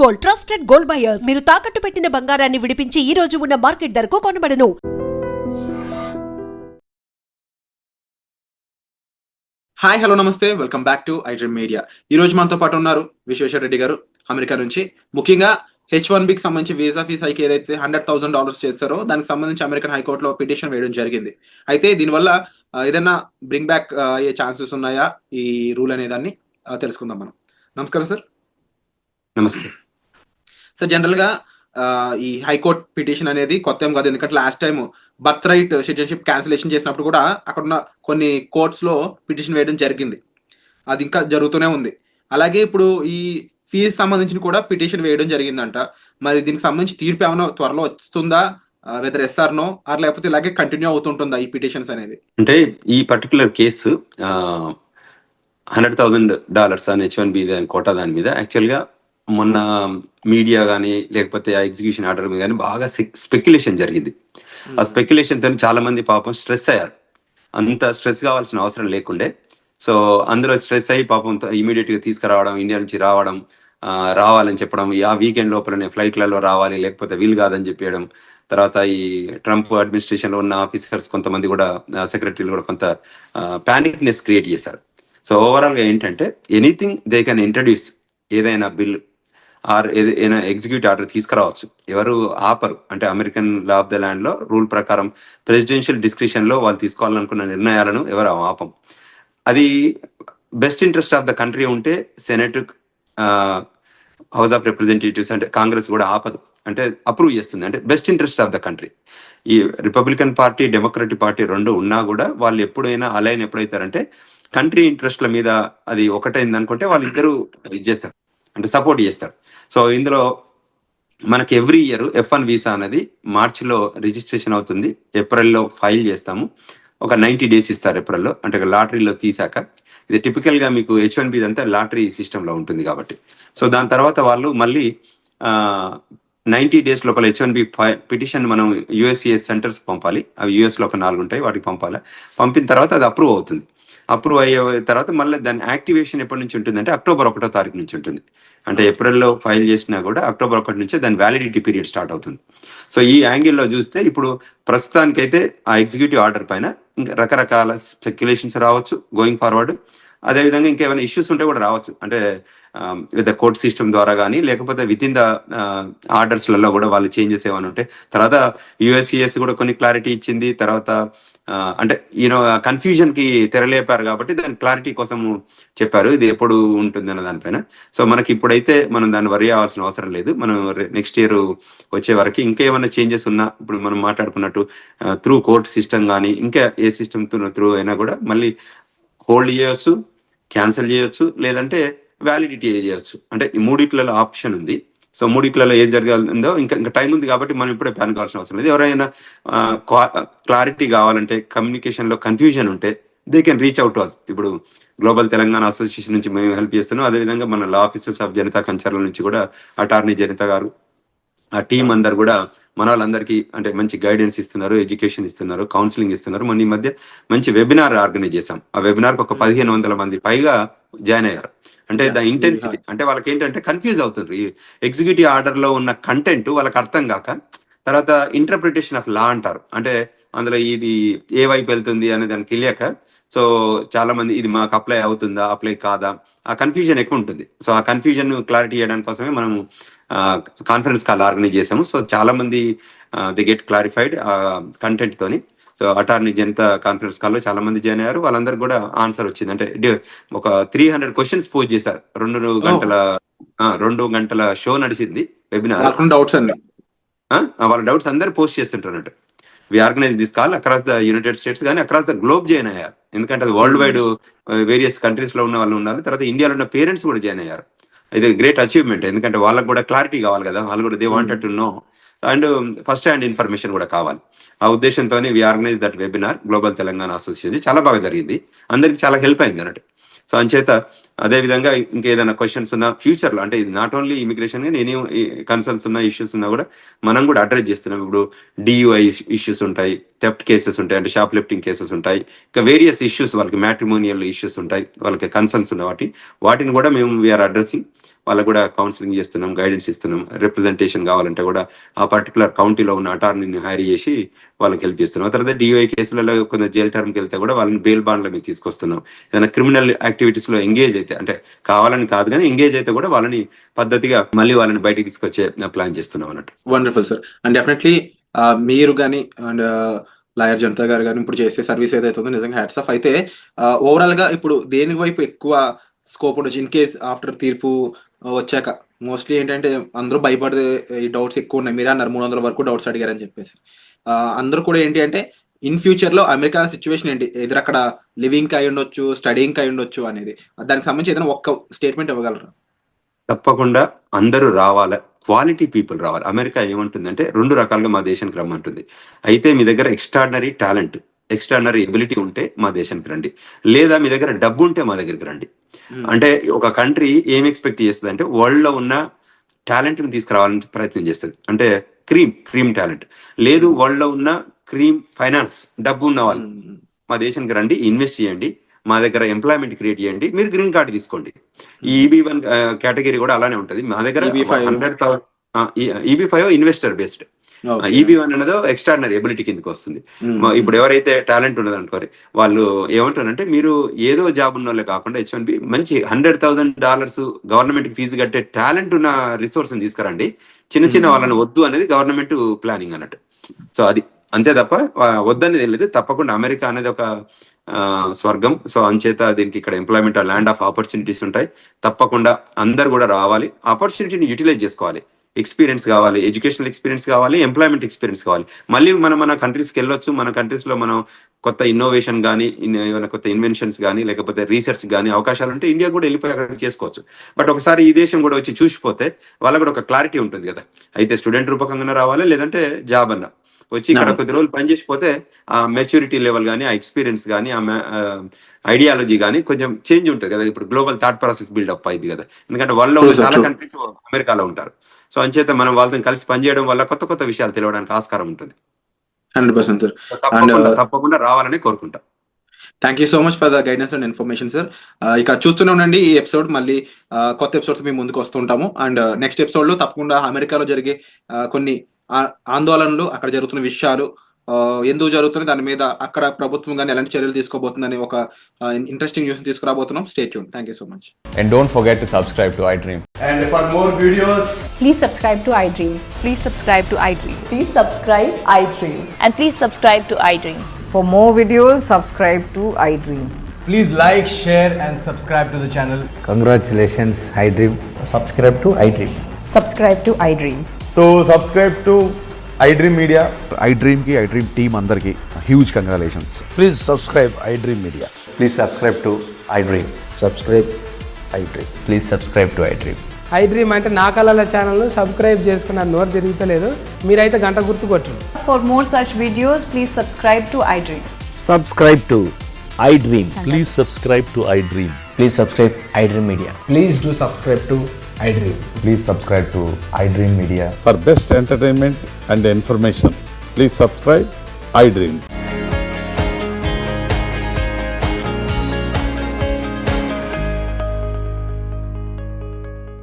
Gold, trusted gold buyers. మీరు తాకట్టు పెట్టిన బంగారాన్ని విడిపించి ఈ రోజు ఉన్న మార్కెట్ ధరకు కొనబడను. హాయ్, హలో, నమస్తే, welcome back to iDream media. ఈ రోజు మనతో పాటు ఉన్నారు విశ్వేశ్వర రెడ్డి గారు అమెరికా నుంచి. ముఖ్యంగా H1Bకి సంబంధించి వీసా ఫీస్ హైక్ ఏదైతే $100,000 చేస్తారో దానికి సంబంధించి అమెరికన్ హైకోర్టులో పిటిషన్ వేయడం జరిగింది. అయితే దీనివల్ల ఏదైనా బ్రింగ్ బ్యాక్ అయ్యే ఛాన్సెస్ ఉన్నాయా ఈ రూల్ అనే దాన్ని తెలుసుకుందాం మనం. నమస్కారం సార్. నమస్తే సార్, జనరల్గా ఈ హైకోర్ట్ పిటిషన్ అనేది కొత్త ఏం కాదు, ఎందుకంటే last time birth right citizenship cancellation చేసినప్పుడు కూడా అక్కడ ఉన్న కొన్ని కోర్ట్స్లో పిటిషన్ వేయడం జరిగింది. అది ఇంకా జరుగుతూనే ఉంది. అలాగే ఇప్పుడు ఈ ఫీజు సంబంధించి కూడా పిటిషన్ వేయడం జరిగిందంట. మరి దీనికి సంబంధించి తీర్పు ఏమైనా త్వరలో వస్తుందా, వెదర్ ఎస్ఆర్ నో, ఆర్ లేకపోతే ఇలాగే కంటిన్యూ అవుతుంటుందా ఈ పిటిషన్స్ అనేది? అంటే ఈ పర్టికులర్ కేసు $100,000 అని H1B కోటా దాని మీద యాక్చువల్గా మొన్న మీడియా కానీ లేకపోతే ఆ ఎగ్జిక్యూషన్ ఆర్డర్ మీద కానీ బాగా స్పెక్యులేషన్ జరిగింది. ఆ స్పెక్యులేషన్ తో చాలా మంది పాపం స్ట్రెస్ అయ్యారు. అంత స్ట్రెస్ కావాల్సిన అవసరం లేకుండే. సో అందులో స్ట్రెస్ అయ్యి పాపం ఇమీడియట్ గా తీసుకురావడం, ఇండియా నుంచి రావాలని చెప్పడం, ఆ వీకెండ్ లోపలనే ఫ్లైట్లలో రావాలి లేకపోతే వీలు కాదని చెప్పేయడం. తర్వాత ఈ ట్రంప్ అడ్మినిస్ట్రేషన్ లో ఉన్న ఆఫీసర్స్ కొంతమంది కూడా, సెక్రటరీలు కూడా కొంత ప్యానిక్నెస్ క్రియేట్ చేశారు. సో ఓవరాల్ గా ఏంటంటే ఎనీథింగ్ దే కెన్ ఇంట్రడ్యూస్, ఏదైనా బిల్ ఆర్ ఏదైనా ఎగ్జిక్యూటివ్ ఆర్డర్ తీసుకురావచ్చు. ఎవరు ఆపరు. అంటే American law of the land లో రూల్ ప్రకారం ప్రెసిడెన్షియల్ డిస్క్రిప్షన్ లో వాళ్ళు తీసుకోవాలనుకున్న నిర్ణయాలను ఎవరు ఆపం. అది best interest of the country ఉంటే సెనెట్, హౌస్ ఆఫ్ రిప్రజెంటేటివ్స్ అంటే కాంగ్రెస్ కూడా ఆపదు, అంటే అప్రూవ్ చేస్తుంది. అంటే best interest of the country. ఈ రిపబ్లికన్ పార్టీ, డెమోక్రటిక్ పార్టీ రెండు ఉన్నా కూడా వాళ్ళు ఎప్పుడైనా అలైన్ ఎప్పుడైతారంటే కంట్రీ ఇంట్రెస్ట్ల మీద అది ఒకటైంది అనుకుంటే వాళ్ళిద్దరూ ఇది చేస్తారు, అంటే సపోర్ట్ చేస్తారు. సో ఇందులో మనకి ఎవ్రీ ఇయర్ F1 వీసా అనేది మార్చిలో రిజిస్ట్రేషన్ అవుతుంది, ఏప్రిల్లో ఫైల్ చేస్తాము. ఒక 90 days ఇస్తారు ఏప్రిల్లో, అంటే లాటరీలో తీసాక. ఇది టిపికల్ గా మీకు H1B అంతా లాటరీ సిస్టంలో ఉంటుంది కాబట్టి. సో దాని తర్వాత వాళ్ళు మళ్ళీ 90 days లోపల H1B పిటిషన్ మనం USCIS సెంటర్స్ పంపాలి. అవి US లో ఒక 4 ఉంటాయి, వాటికి పంపాలి. పంపిన తర్వాత అది అప్రూవ్ అవుతుంది. అప్రూవ్ అయ్యే తర్వాత మళ్ళీ దాని యాక్టివేషన్ ఎప్పటి నుంచి ఉంటుంది అంటే October 1వ తారీఖు నుంచి ఉంటుంది. అంటే ఏప్రిల్లో ఫైల్ చేసినా కూడా October 1 నుంచే దాని వ్యాలిడిటీ పీరియడ్ స్టార్ట్ అవుతుంది. సో ఈ యాంగిల్లో చూస్తే ఇప్పుడు ప్రస్తుతానికైతే ఆ ఎగ్జిక్యూటివ్ ఆర్డర్ పైన ఇంకా రకరకాల స్పెక్యులేషన్స్ రావచ్చు గోయింగ్ ఫార్వర్డ్. అదేవిధంగా ఇంకేమైనా ఇష్యూస్ ఉంటే కూడా రావచ్చు. అంటే విత్ ద కోర్ట్ సిస్టమ్ ద్వారా కానీ లేకపోతే విత్ ఇన్ ద ఆర్డర్స్లలో కూడా వాళ్ళు చేంజెస్ ఏమైనా ఉంటే. తర్వాత USCIS కూడా కొన్ని క్లారిటీ ఇచ్చింది. తర్వాత అంటే కన్ఫ్యూజన్ కి తెరలేపారు కాబట్టి దాని క్లారిటీ కోసం చెప్పారు ఇది ఎప్పుడు ఉంటుంది అన్న దానిపైన. సో మనకి ఇప్పుడైతే మనం దాన్ని వరి అవ్వాల్సిన అవసరం లేదు. మనం నెక్స్ట్ ఇయర్ వచ్చే వరకు ఇంకేమైనా చేంజెస్ ఉన్నా, ఇప్పుడు మనం మాట్లాడుకున్నట్టు త్రూ కోర్ట్ సిస్టమ్ కానీ ఇంకా ఏ సిస్టమ్ త్రూ అయినా కూడా మళ్ళీ హోల్డ్ చేయొచ్చు, క్యాన్సిల్ చేయొచ్చు, లేదంటే వ్యాలిడిటీ చేయొచ్చు. అంటే ఈ మూడిట్లలో ఆప్షన్ ఉంది. సో మూడిట్లలో ఏది జరగాలందో ఇంకా టైం ఉంది కాబట్టి మనం ఇప్పుడే ప్లాన్ కావాల్సిన అవసరం లేదు. ఎవరైనా క్లారిటీ కావాలంటే, కమ్యూనికేషన్ లో కన్ఫ్యూజన్ ఉంటే దే కెన్ రీచ్ అవుట్ అస్. ఇప్పుడు గ్లోబల్ తెలంగాణ అసోసియేషన్ నుంచి మేము హెల్ప్ చేస్తున్నాం. అదేవిధంగా మన లా ఆఫీసర్స్ ఆఫ్ జనతా కంచర్ల నుంచి కూడా అటార్నీ జనిత గారు, ఆ టీం అందరు కూడా మన వాళ్ళందరికీ అంటే మంచి గైడెన్స్ ఇస్తున్నారు, ఎడ్యుకేషన్ ఇస్తున్నారు, కౌన్సిలింగ్ ఇస్తున్నారు. మొన్న ఈ మధ్య మంచి వెబినార్ ఆర్గనైజ్ చేశాం. ఆ వెబినార్ ఒక 1500 మంది పైగా జాయిన్ అయ్యారు. అంటే ద ఇంటెన్సిటీ అంటే వాళ్ళకి ఏంటంటే కన్ఫ్యూజ్ అవుతుంది. ఎగ్జిక్యూటివ్ ఆర్డర్ లో ఉన్న కంటెంట్ వాళ్ళకి అర్థం కాక, తర్వాత ఇంటర్ప్రిటేషన్ ఆఫ్ లా అంటారు, అంటే అందులో ఇది ఏ వైపు వెళ్తుంది అనే దానికి తెలియక, సో చాలా మంది ఇది మాకు అప్లై అవుతుందా, అప్లై కాదా, ఆ కన్ఫ్యూజన్ ఎక్కువ ఉంటుంది. సో ఆ కన్ఫ్యూజన్ క్లారిటీ చేయడానికి కోసమే మనము కాన్ఫరెన్స్ కాల్ ఆర్గనైజ్ చేసాము. సో చాలా మంది ది గెట్ క్లారిఫైడ్ కంటెంట్ తోని. సో అటార్నీ జనతా కాన్ఫరెన్స్ కాల్లో చాలా మంది జాయిన్ అయ్యారు. వాళ్ళందరూ కూడా ఆన్సర్ వచ్చింది. అంటే ఒక 300 క్వశ్చన్స్ పోజ్ చేశారు. 2 గంటల షో నడిచింది వెబినార్. డౌట్స్ అన్ని వాళ్ళ డౌట్స్ అందరు పోస్ట్ చేస్తుంటారు. We organise this call across the United States కానీ అక్రాస్ ద గ్లోబ్ జాయిన్ అయ్యారు. ఎందుకంటే అది వరల్డ్ వైడ్ వేరియస్ కంట్రీస్ లో ఉన్న వాళ్ళు ఉన్నారు. తర్వాత ఇండియాలో ఉన్న పేరెంట్స్ కూడా జాయిన్ అయ్యారు. ఇది గ్రేట్ అచీవ్మెంట్. ఎందుకంటే వాళ్ళకు కూడా క్లారిటీ కావాలి కదా, వాళ్ళు కూడా they wanted to know and first hand information కూడా కావాలి. ఆ ఉద్దేశంతోనే we organise that webinar global Telangana association. చాలా బాగా జరిగింది, అందరికి చాలా హెల్ప్ అయింది అన్నట్టు. సో అంచేత అదేవిధంగా ఇంకేదైనా క్వశ్చన్స్ ఉన్నా ఫ్యూచర్లో, అంటే ఇది నాట్ ఓన్లీ ఇమిగ్రేషన్ కానీ ఎనీ కన్సర్న్స్ ఉన్న ఇష్యూస్ ఉన్నా కూడా మనం కూడా అడ్రస్ చేస్తున్నాం. ఇప్పుడు DUI ఇష్యూస్ ఉంటాయి, థెఫ్ట్ కేసెస్ ఉంటాయి, అంటే షాప్ లిఫ్టింగ్ కేసెస్ ఉంటాయి, ఇంకా వేరియస్ ఇష్యూస్ వాళ్ళకి మ్యాట్రిమోనియల్ ఇష్యూస్ ఉంటాయి, వాళ్ళకి కన్సర్న్స్ ఉన్న వాటిని కూడా మేము వీఆర్ అడ్రసింగ్. వాళ్ళకు కూడా కౌన్సిలింగ్ చేస్తున్నాం, గైడెన్స్ ఇస్తున్నాం. రిప్రజెంటేషన్ కావాలంటే కూడా ఆ పర్టికులర్ కౌంటీలో ఉన్న అటార్నీని హైర్ చేసి వాళ్ళకి హెల్ప్ చేస్తున్నాం. ఆ తర్వాత DOI కేసులలో కొంత జైలు టర్మ్కి వెళ్తే కూడా వాళ్ళని బెయిల్ బాండ్ల మీద తీసుకొస్తున్నాం. ఏదైనా క్రిమినల్ యాక్టివిటీస్ లో ఎంగేజ్ అయితే, అంటే కావాలని కాదు కానీ ఎంగేజ్ అయితే కూడా వాళ్ళని పద్ధతిగా మళ్ళీ వాళ్ళని బయటికి తీసుకొచ్చే ప్లాన్ చేస్తున్నాం అన్నట్టు. Wonderful sir. అండ్ డెఫినెట్లీ మీరు కానీ అండ్ లాయర్ జనతా గారు కానీ ఇప్పుడు చేసే సర్వీస్ ఏదైతే ఉందో నిజంగా హ్యాట్స్ ఆఫ్. అయితే ఓవరాల్ గా ఇప్పుడు దేని వైపు ఎక్కువ స్కోప్ ఉండొచ్చు ఇన్ కేస్ ఆఫ్టర్ తీర్పు వచ్చాక? మోస్ట్లీ ఏంటంటే అందరూ భయపడే ఈ డౌట్స్ ఎక్కువ ఉన్నాయి. మీరే అన్నారు 300 వరకు డౌట్స్ అడిగారని చెప్పేసి. అందరూ కూడా ఏంటి అంటే ఇన్ ఫ్యూచర్ లో అమెరికా సిచ్యువేషన్ ఏంటి, ఎదురు అక్కడ లివింగ్ అయి ఉండొచ్చు, స్టడీయింగ్ అయి ఉండొచ్చు అనేది, దానికి సంబంధించి ఏదైనా ఒక్క స్టేట్మెంట్ ఇవ్వగలరా? తప్పకుండా అందరూ రావాలి, క్వాలిటీ పీపుల్ రావాలి. అమెరికా ఏమంటుందంటే 2 రకాలుగా మా దేశానికి రమ్మంటుంది. అయితే మీ దగ్గర ఎక్స్ట్రాడినరీ టాలెంట్, ఎక్స్ట్రాడినరీ ఎబిలిటీ ఉంటే మా దేశానికి రండి, లేదా మీ దగ్గర డబ్బు ఉంటే మా దగ్గరికి రండి. అంటే ఒక కంట్రీ ఏం ఎక్స్పెక్ట్ చేస్తుంది అంటే వరల్డ్ లో ఉన్న టాలెంట్ ని తీసుకురావాలని ప్రయత్నం చేస్తుంది. అంటే క్రీమ్ టాలెంట్ లేదు, వరల్డ్ లో ఉన్న క్రీమ్ ఫైనాన్స్, డబ్బు ఉన్న వాళ్ళు మా దేశానికి రండి, ఇన్వెస్ట్ చేయండి, మా దగ్గర ఎంప్లాయ్మెంట్ క్రియేట్ చేయండి, మీరు గ్రీన్ కార్డు తీసుకోండి. ఈ EB1 కేటగిరీ కూడా అలానే ఉంటుంది. మా దగ్గర 100,000 EB5 ఇన్వెస్టర్ బేస్డ్, EB1 అనేది ఎక్స్ట్రాడినరీ ఎబిలిటీ కిందకి వస్తుంది. ఇప్పుడు ఎవరైతే టాలెంట్ ఉన్నది అనుకోరు వాళ్ళు ఏమంటారంటే మీరు ఏదో జాబ్ ఉన్న వాళ్ళే కాకుండా H1B మంచి $100,000 గవర్నమెంట్ కి ఫీజు కట్టే టాలెంట్ ఉన్న రిసోర్స్ తీసుకురండి, చిన్న వాళ్ళని వద్దు అనేది గవర్నమెంట్ ప్లానింగ్ అన్నట్టు. సో అది అంతే తప్ప వద్దనేది లేదు. తప్పకుండా అమెరికా అనేది ఒక స్వర్గం. సో అంచేత దీనికి ఇక్కడ ఎంప్లాయ్మెంట్ ల్యాండ్ ఆఫ్ ఆపర్చునిటీస్ ఉంటాయి. తప్పకుండా అందరు కూడా రావాలి, ఆపర్చునిటీని యూటిలైజ్ చేసుకోవాలి. ఎక్స్పీరియన్స్ కావాలి, ఎడ్యుకేషనల్ ఎక్స్పీరియన్స్ కావాలి, ఎంప్లాయ్మెంట్ ఎక్స్పీరియన్స్ కావాలి. మళ్ళీ మన కంట్రీస్కి వెళ్ళొచ్చు. మన కంట్రీస్ లో మనం కొత్త ఇన్నోవేషన్ కానీ, ఏమైనా కొత్త ఇన్వెన్షన్స్ కానీ, లేకపోతే రీసెర్చ్ కానీ అవకాశాలు ఉంటే ఇండియా కూడా వెళ్ళిపోయి అక్కడ చేసుకోవచ్చు. బట్ ఒకసారి ఈ దేశం కూడా వచ్చి చూసిపోతే వాళ్ళకు కూడా ఒక క్లారిటీ ఉంటుంది కదా. అయితే స్టూడెంట్ రూపకంగా రావాలి, లేదంటే జాబ్ అన్నా వచ్చి ఇక్కడ కొద్ది రోజులు పనిచేసిపోతే ఆ మెచ్యూరిటీ లెవెల్ కానీ, ఆ ఎక్స్పీరియన్స్ కానీ, ఆ ఐడియాలజీ కానీ కొంచెం చేంజ్ ఉంటుంది కదా. ఇప్పుడు గ్లోబల్ థాట్ ప్రాసెస్ బిల్డప్ అయింది కదా, ఎందుకంటే వాళ్ళలో చాలా కంట్రీస్ అమెరికాలో ఉంటారు. సో అంచేత మనం వాళ్ళతో కలిసి పనిచేయడం వల్ల కొత్త విషయాలు తెలియడానికి ఆస్కారం ఉంటుంది. 100% సార్. తప్పకుండా రావాలని కోరుకుంటా. Thank you so much for the guidance and information sir. ఇక చూస్తూనే ఉండండి ఈ ఎపిసోడ్. మళ్ళీ కొత్త ఎపిసోడ్స్ మేము ముందుకు వస్తుంటాము. అండ్ నెక్స్ట్ ఎపిసోడ్ లో తప్పకుండా అమెరికాలో జరిగే కొన్ని ఆందోళనలు, అక్కడ జరుగుతున్న విషయాలు ఎందుకు జరుగుతుంది, దాని మీద అక్కడ ప్రభుత్వం కానీ ఎలాంటి చర్యలు తీసుకోబోతుందని ఒక ఇంట్రెస్టింగ్ న్యూస్ తీసుకురాబోతున్నాం. Stay tune. Thank you so much. And don't forget to subscribe to iDream. And for more videos, please subscribe to iDream. Please subscribe to iDream. Please subscribe iDream. And please subscribe to iDream. For more videos, subscribe to iDream. please like, share and subscribe to the channel. Congratulations, iDream. Subscribe to iDream. Subscribe to iDream. So subscribe to iDream Media. iDream ki iDream team andarki huge congratulations. Please subscribe iDream Media. Please subscribe to iDream. Subscribe iDream. Please subscribe to iDream. iDream అంటే నా కళల ఛానల్ను subscribe చేసుకున్న నోరు తిరుగుతలేదు, మీరైతే గంట గుర్తు కొట్టండి. For more such videos, please subscribe to iDream. Subscribe to iDream. Please subscribe to iDream. Please subscribe iDream Media. Please do subscribe to iDream. Please subscribe to iDream Media. For best entertainment and information, please subscribe iDream.